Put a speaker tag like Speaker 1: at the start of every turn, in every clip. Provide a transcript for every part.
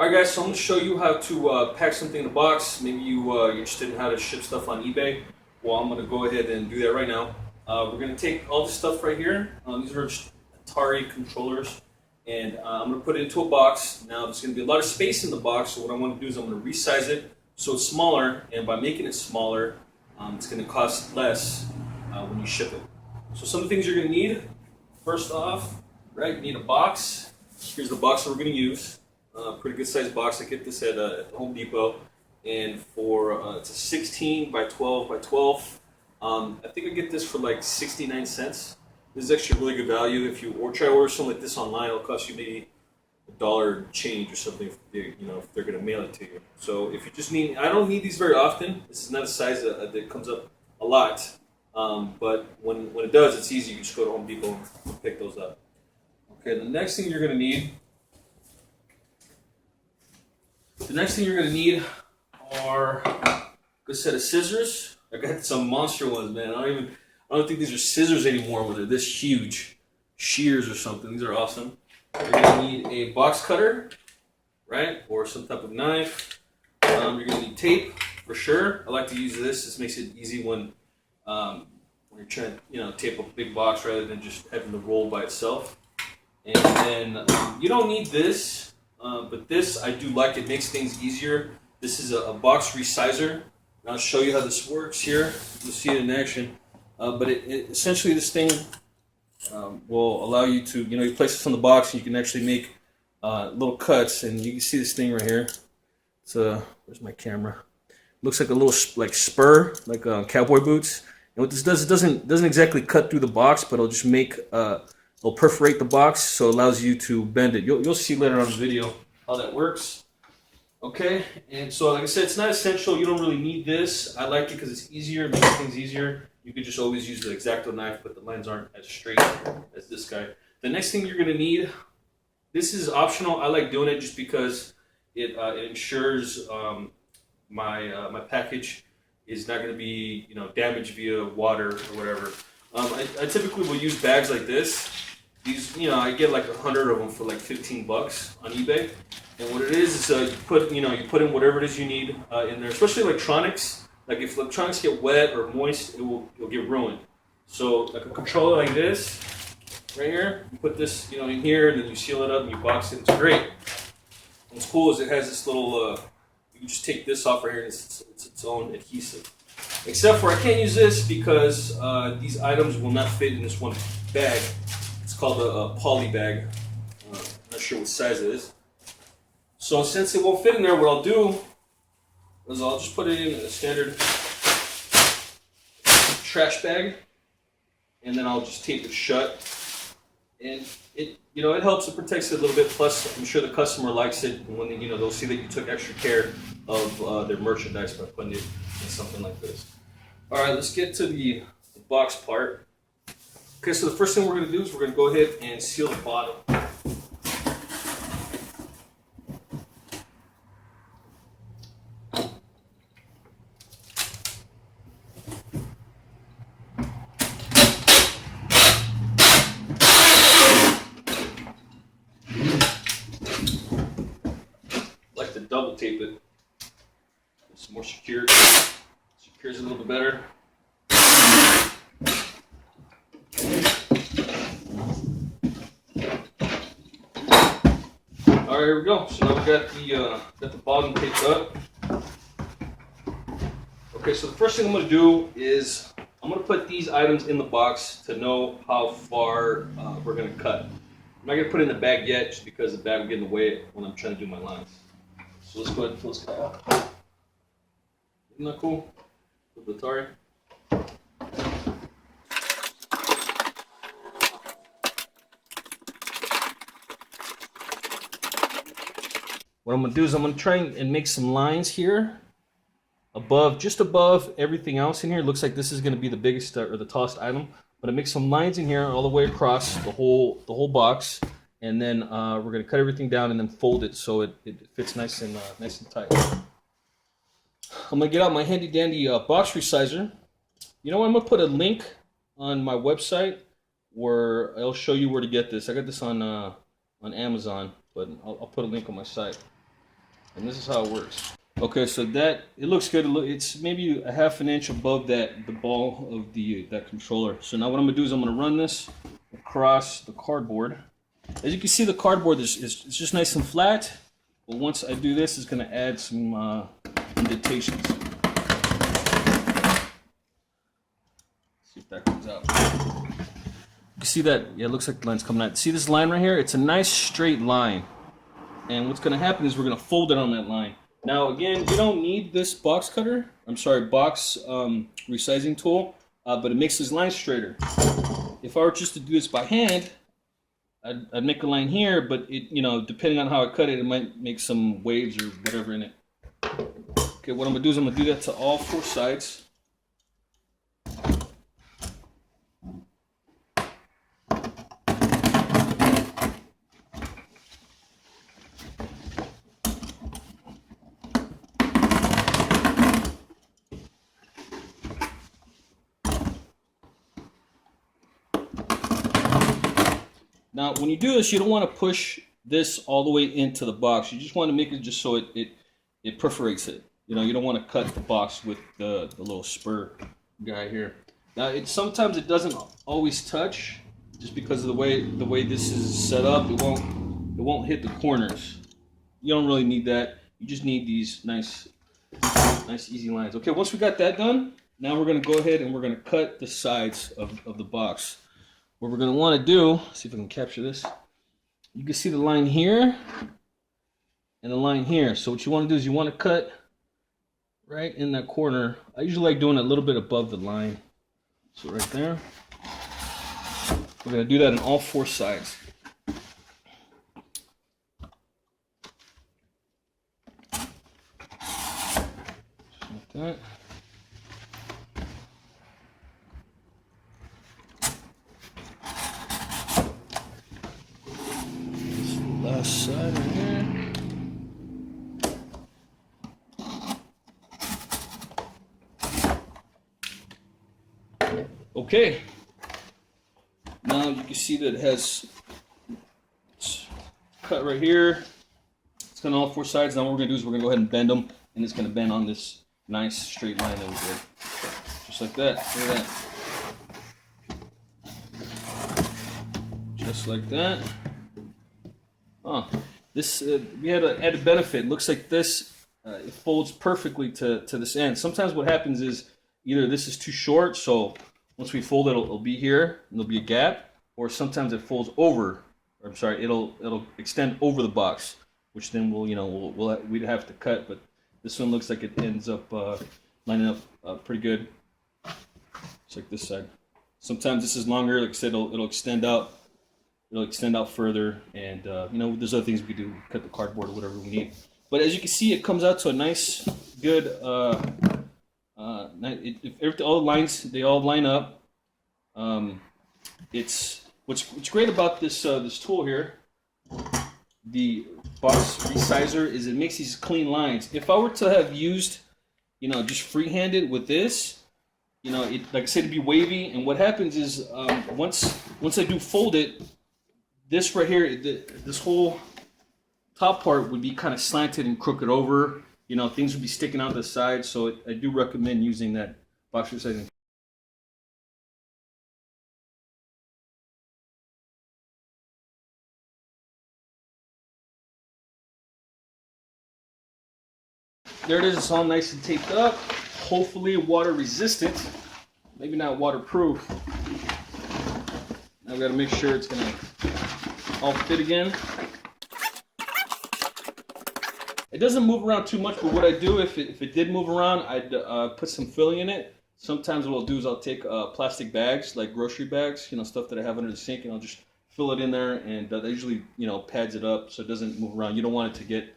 Speaker 1: Alright guys, so I'm going to show you how to pack something in a box. Maybe you're interested in how to ship stuff on eBay. Well, I'm going to go ahead and do that right now. We're going to take all this stuff right here. These are Atari controllers. And I'm going to put it into a box. Now there's going to be a lot of space in the box, so what I want to do is I'm going to resize it so it's smaller. And by making it smaller, it's going to cost less when you ship it. So some of the things you're going to need, first off, right, you need a box. Here's the box that we're going to use. Pretty good sized box. I get this at Home Depot, and for it's a 16 by 12 by 12. I think I get this for like 69 cents. This is actually really good value. If you try to order something like this online, it'll cost you maybe $1 change or something. If they're going to mail it to you. So if you just need, I don't need these very often. This is not a size that comes up a lot, but when it does, it's easy. You just go to Home Depot and pick those up. Okay, the next thing you're going to need. The next thing you're going to need are a good set of scissors. I got some monster ones, man. I don't think these are scissors anymore when they're this huge. Shears or something. These are awesome. You're going to need a box cutter, right? Or some type of knife. You're going to need tape for sure. I like to use this. This makes it easy when you're trying to tape a big box rather than just having to roll by itself. And then you don't need this. But this, I do like. It makes things easier. This is a box resizer. And I'll show you how this works here. You'll see it in action. But essentially this thing will allow you to, you place this on the box and you can actually make little cuts. And you can see this thing right here. It's where's my camera? Looks like a little spur, like cowboy boots. And what this does, it doesn't exactly cut through the box, but it'll just make it'll perforate the box, so it allows you to bend it. You'll see later on in the video how that works. Okay, and so like I said, it's not essential. You don't really need this. I like it because it's easier, it makes things easier. You could just always use the X-Acto knife, but the lines aren't as straight as this guy. The next thing you're gonna need, this is optional. I like doing it just because it ensures my package is not gonna be damaged via water or whatever. I typically will use bags like this. These, I get like 100 of them for like 15 bucks on eBay. And what it is you put in whatever it is you need in there, especially electronics. Like if electronics get wet or moist, it'll get ruined. So like a controller like this, right here, you put this, in here, and then you seal it up and you box it. It's great. And what's cool is it has this little. You can just take this off right here, and it's its own adhesive. Except for I can't use this because these items will not fit in this one bag. It's called a poly bag. Not sure what size it is. So since it won't fit in there, what I'll do is I'll just put it in a standard trash bag, and then I'll just tape it shut. And it helps. It protects it a little bit. Plus, I'm sure the customer likes it when they'll see that you took extra care of their merchandise by putting it in something like this. All right, let's get to the box part. Okay, so the first thing we're going to do is we're going to go ahead and seal the bottom. I like to double tape it. It's more secure. Secures it a little bit better. All right, here we go. So now we got the bottom taped up. Okay, so the first thing I'm going to do is I'm going to put these items in the box to know how far we're going to cut. I'm not going to put it in the bag yet, just because the bag will get in the way when I'm trying to do my lines. So let's go ahead and fill this guy out. Isn't that cool? With the Atari. What I'm going to do is I'm going to try and make some lines here just above everything else in here. It looks like this is going to be the biggest or the tallest item, but I make some lines in here all the way across the whole box, and then we're going to cut everything down and then fold it so it fits nice and tight. I'm going to get out my handy dandy box resizer. I'm going to put a link on my website where I'll show you where to get this. I got this on Amazon, but I'll put a link on my site. And this is how it works. Okay, so that it looks good. It's maybe a half an inch above the ball of that controller. So now what I'm gonna do is I'm gonna run this across the cardboard. As you can see, the cardboard it's just nice and flat. But once I do this, it's gonna add some indentations. See if that comes out. You see that? Yeah, it looks like the line's coming out. See this line right here? It's a nice straight line. And what's gonna happen is we're gonna fold it on that line. Now again, you don't need this box cutter. I'm sorry, box resizing tool, but it makes this line straighter. If I were just to do this by hand, I'd make a line here, but it, depending on how I cut it, it might make some waves or whatever in it. Okay, what I'm gonna do is I'm gonna do that to all 4 sides. Now, when you do this, you don't want to push this all the way into the box. You just want to make it just so it perforates it. You don't want to cut the box with the little spur guy here. Now, sometimes it doesn't always touch, just because of the way this is set up. It won't hit the corners. You don't really need that. You just need these nice easy lines. Okay, once we got that done, now we're going to go ahead and we're going to cut the sides of the box. What we're going to want to do, see if I can capture this. You can see the line here and the line here. So what you want to do is you want to cut right in that corner. I usually like doing it a little bit above the line. So right there. We're going to do that on all 4 sides. Just like that. Last side right here. Okay. Now you can see that it's cut right here. It's cut on all 4 sides. Now what we're going to do is we're going to go ahead and bend them, and it's going to bend on this nice straight line that we did. Just like that. Look at that. Just like that. This we had an added benefit. It looks like this it folds perfectly to this end. Sometimes what happens is either this is too short, so once we fold it, it'll be here and there'll be a gap, or sometimes it folds over. Or, I'm sorry, it'll extend over the box, which then we'd have to cut. But this one looks like it ends up lining up pretty good. It's like this side. Sometimes this is longer. Like I said, it'll extend out. It'll extend out further, and there's other things we can do, cut the cardboard or whatever we need. But as you can see, it comes out to a nice, good. If all the lines they all line up. It's what's great about this tool here, the box resizer, is it makes these clean lines. If I were to have used, just free-handed with this, like I said, it'd be wavy. And what happens is once I do fold it. This right here, this whole top part would be kind of slanted and crooked over. Things would be sticking out the side. So I do recommend using that box resizing. There it is. It's all nice and taped up. Hopefully water resistant. Maybe not waterproof. Now we got to make sure it's gonna all fit again. It doesn't move around too much, but what I do, if it did move around, I'd put some filling in it. Sometimes what I'll do is I'll take plastic bags, like grocery bags, stuff that I have under the sink, and I'll just fill it in there, and that usually, pads it up so it doesn't move around. You don't want it to get,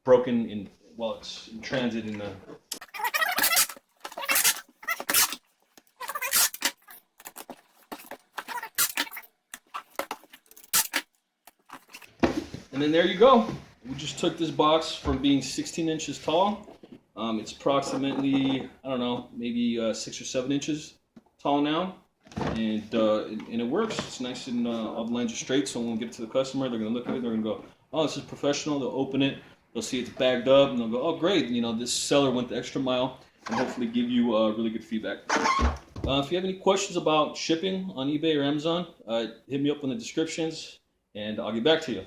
Speaker 1: broken while it's in transit in the. And then there you go. We just took this box from being 16 inches tall. It's approximately, I don't know, maybe 6 or 7 inches tall now. And it works. It's nice and all the lines are straight. So when we get it to the customer, they're going to look at it. They're going to go, oh, this is professional. They'll open it, they'll see it's bagged up, and they'll go, oh, great, you know, this seller went the extra mile, and hopefully give you really good feedback. If you have any questions about shipping on eBay or Amazon, hit me up in the descriptions, and I'll get back to you.